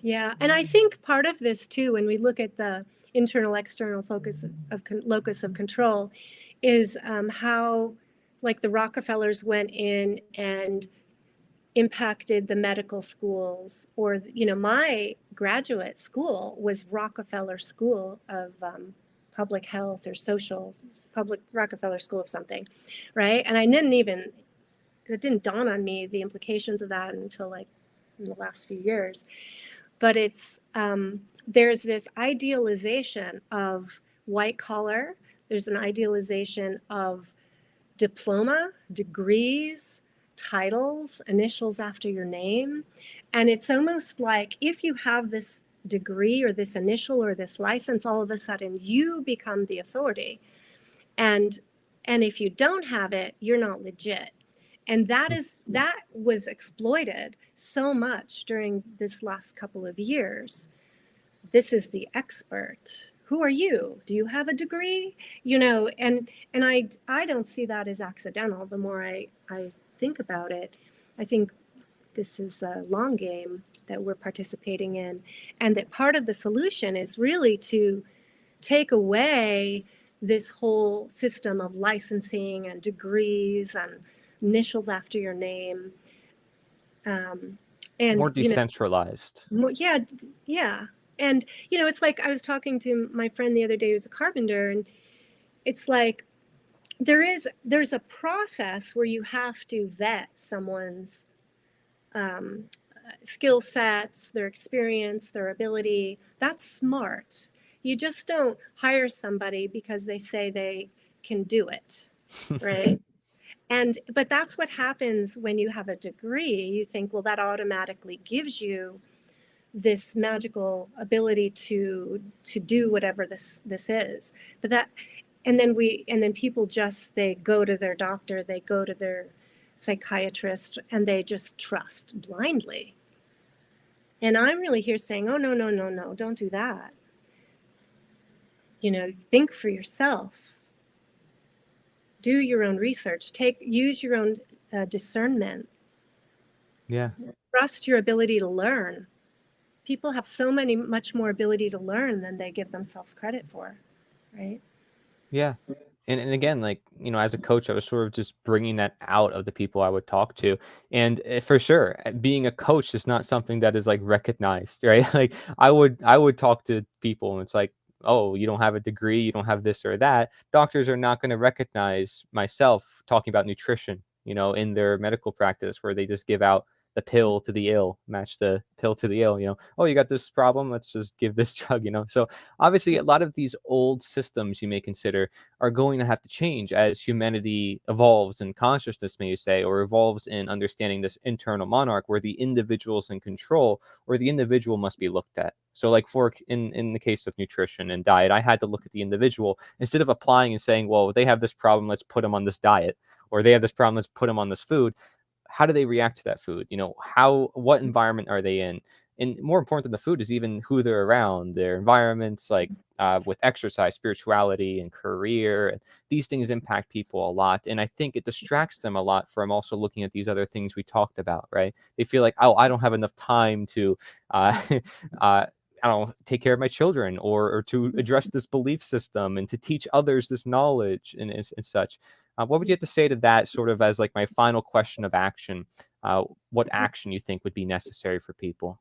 Yeah. And I think part of this too, when we look at the internal external locus of control, is how like the Rockefellers went in and impacted the medical schools, or my graduate school was Rockefeller School of Public Health or Social, public Rockefeller School of something, right? And it didn't dawn on me the implications of that until like in the last few years. But there's this idealization of white collar. There's an idealization of diploma, degrees, titles, initials after your name. And it's almost like if you have this degree or this initial or this license, all of a sudden you become the authority. And if you don't have it, you're not legit. And that was exploited so much during this last couple of years. This is the expert. Who are you? Do you have a degree? And I don't see that as accidental. The more I think about it, I think this is a long game that we're participating in, and that part of the solution is really to take away this whole system of licensing and degrees and initials after your name. Um, More and decentralized. yeah, yeah. And it's like I was talking to my friend the other day who's a carpenter, and it's like there's a process where you have to vet someone's um, skill sets, their experience, their ability. That's smart. You just don't hire somebody because they say they can do it, right? But that's what happens when you have a degree. You think, well, that automatically gives you this magical ability to do whatever this is. But that and then people just they go to their doctor, they go to their psychiatrist, and they just trust blindly. And I'm really here saying, oh, no, no, no, no, don't do that. think for yourself, do your own research, use your own discernment, Yeah. trust your ability to learn. People have much more ability to learn than they give themselves credit for, right? Yeah. And again, like, as a coach, I was sort of just bringing that out of the people I would talk to. And for sure, being a coach is not something that is like recognized, right? Like I would talk to people and it's like, oh, you don't have a degree, you don't have this or that. Doctors are not going to recognize myself talking about nutrition, in their medical practice where they just give out the pill to the ill, match the pill to the ill, oh, you got this problem, let's just give this drug. So obviously, a lot of these old systems you may consider are going to have to change as humanity evolves in consciousness, may you say, or evolves in understanding this internal monarch where the individual's in control, or the individual must be looked at. So, like in the case of nutrition and diet, I had to look at the individual instead of applying and saying, well, they have this problem, let's put them on this diet, or they have this problem, let's put them on this food. How do they react to that food? What environment are they in? And more important than the food is even who they're around, their environments, like with exercise, spirituality, and career. And these things impact people a lot. And I think it distracts them a lot from also looking at these other things we talked about, right? They feel like, oh, I don't have enough time to, I don't know, take care of my children, or to address this belief system and to teach others this knowledge and such. What would you have to say to that, sort of as like my final question of action? What action you think would be necessary for people?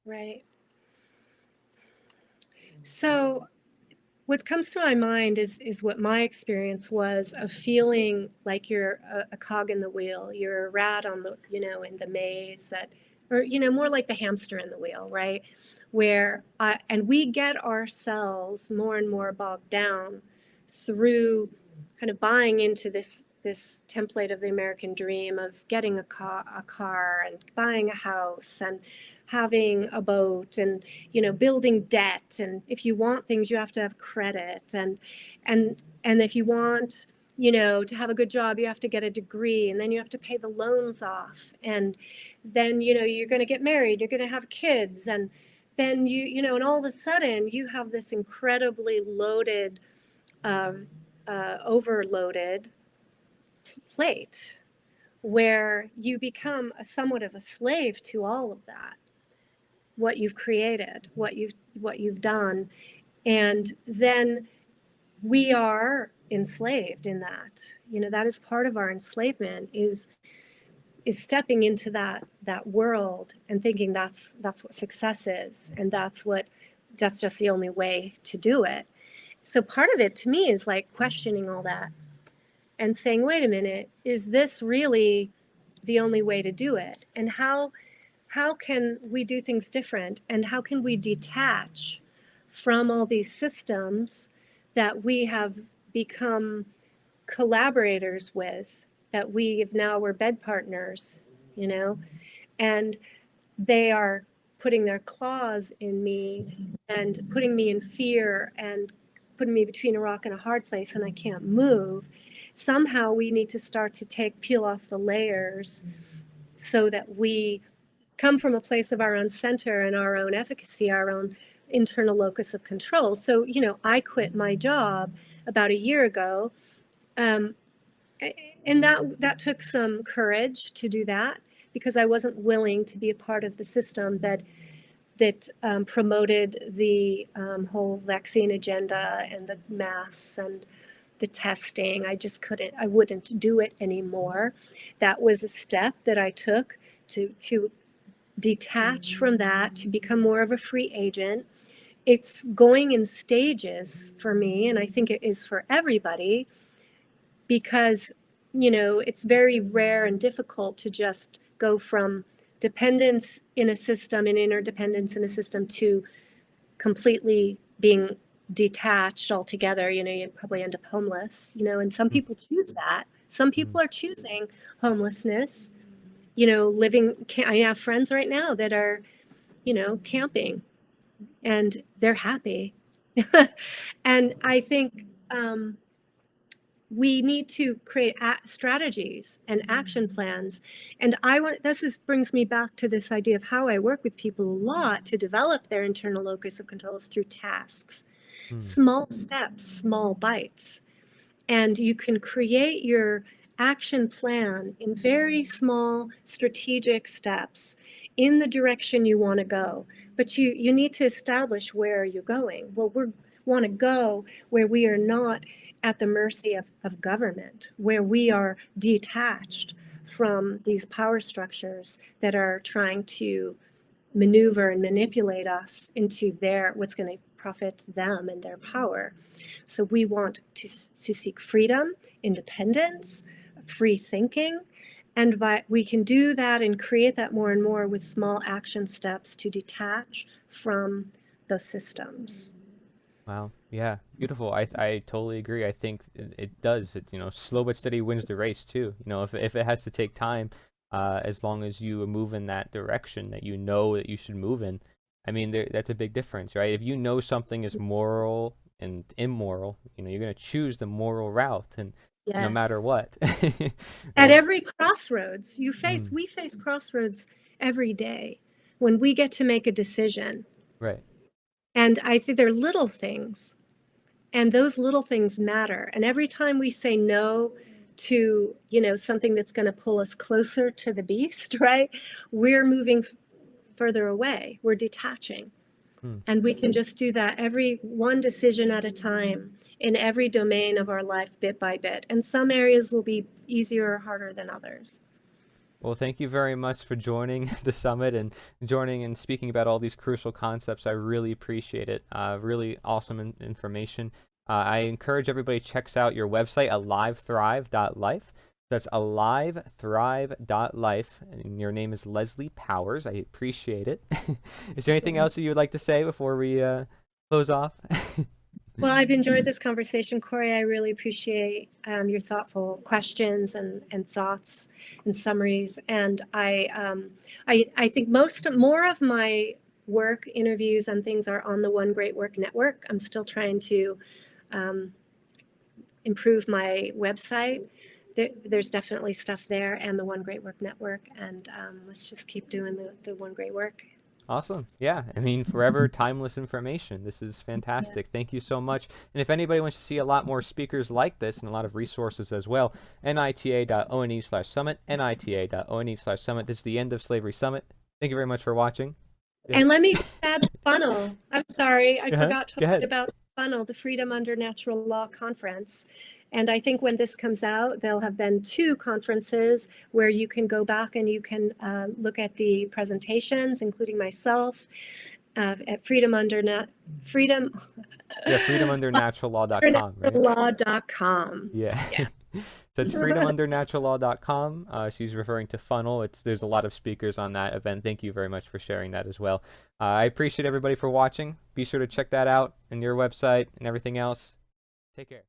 Right. So what comes to my mind is what my experience was of feeling like you're a cog in the wheel. You're a rat on the, in the maze that, or, more like the hamster in the wheel, right? And we get ourselves more and more bogged down through kind of buying into this template of the American dream of getting a car and buying a house and having a boat and building debt. And if you want things, you have to have credit. And if you want, to have a good job, you have to get a degree, and then you have to pay the loans off. And then, you're going to get married, you're going to have kids. And then and all of a sudden you have this incredibly loaded, uh, overloaded plate where you become somewhat of a slave to all of that, what you've created, what you've done. And then we are enslaved in that. That is part of our enslavement, is stepping into that world and thinking that's what success is, and that's just the only way to do it. So part of it to me is like questioning all that and saying, wait a minute, is this really the only way to do it? And how can we do things different? And how can we detach from all these systems that we have become collaborators with, that we're bed partners, and they are putting their claws in me and putting me in fear and putting me between a rock and a hard place, and I can't move. Somehow we need to start to peel off the layers so that we come from a place of our own center and our own efficacy, our own internal locus of control. So, I quit my job about a year ago. And that took some courage to do that, because I wasn't willing to be a part of the system that promoted the whole vaccine agenda and the masks and the testing. I wouldn't do it anymore. That was a step that I took to detach from that, to become more of a free agent. It's going in stages for me, and I think it is for everybody, because it's very rare and difficult to just go from dependence in a system and interdependence in a system to completely being detached altogether. You'd probably end up homeless, and some people choose that. Some people are choosing homelessness, I have friends right now that are camping, and they're happy. And I think we need to create strategies and action plans. And brings me back to this idea of how I work with people a lot to develop their internal locus of controls through tasks. Hmm. Small steps, small bites. And you can create your action plan in very small strategic steps in the direction you want to go. But you need to establish where you're going. Well, we want to go where we are not at the mercy of government, where we are detached from these power structures that are trying to maneuver and manipulate us into their what's going to profit them and their power. So we want to seek freedom, independence, free thinking, and we can do that and create that more and more with small action steps to detach from the systems. Wow. Yeah. Beautiful. I totally agree. I think it does. It, slow but steady wins the race too. If it has to take time, as long as you move in that direction that you know that you should move in, I mean, that's a big difference, right? If you know something is moral and immoral, you're gonna choose the moral route, and no matter Yes. what, At right? every crossroads, Mm, we face crossroads every day when we get to make a decision. right. And I think they're little things, and those little things matter. And every time we say no to, something that's going to pull us closer to the beast, right? We're moving further away. We're detaching. Hmm. And we can just do that every one decision at a time in every domain of our life, bit by bit. And some areas will be easier or harder than others. Well, thank you very much for joining the summit and joining and speaking about all these crucial concepts. I really appreciate it. Really awesome information. I encourage everybody checks out your website, alivethrive.life. That's alivethrive.life. And your name is Leslie Powers. I appreciate it. Is there anything else that you would like to say before we close off? Well, I've enjoyed this conversation, Corey. I really appreciate your thoughtful questions and thoughts and summaries. And I think more of my work, interviews, and things are on the One Great Work Network. I'm still trying to um, improve my website. There's definitely stuff there, and the One Great Work Network. And let's just keep doing the One Great Work. Awesome. Yeah. I mean, forever timeless information. This is Yeah. fantastic. Thank you so much. And if anybody wants to see a lot more speakers like this and a lot of resources as well, nita.one/summit, nita.one/summit. This is the End of Slavery Summit. Thank you very much for watching. Yeah. And let me just add the funnel. I'm sorry, I Uh-huh. forgot to Go talk ahead. about the funnel, the Freedom Under Natural Law Conference. And I think when this comes out, there'll have been 2 conferences where you can go back and you can look at the presentations, including myself, at Freedom Yeah, freedomundernaturallaw.com, right? law.com. Yeah. Yeah. So it's freedomundernaturallaw.com. She's referring to funnel. There's a lot of speakers on that event. Thank you very much for sharing that as well. I appreciate everybody for watching. Be sure to check that out and your website and everything else. Take care.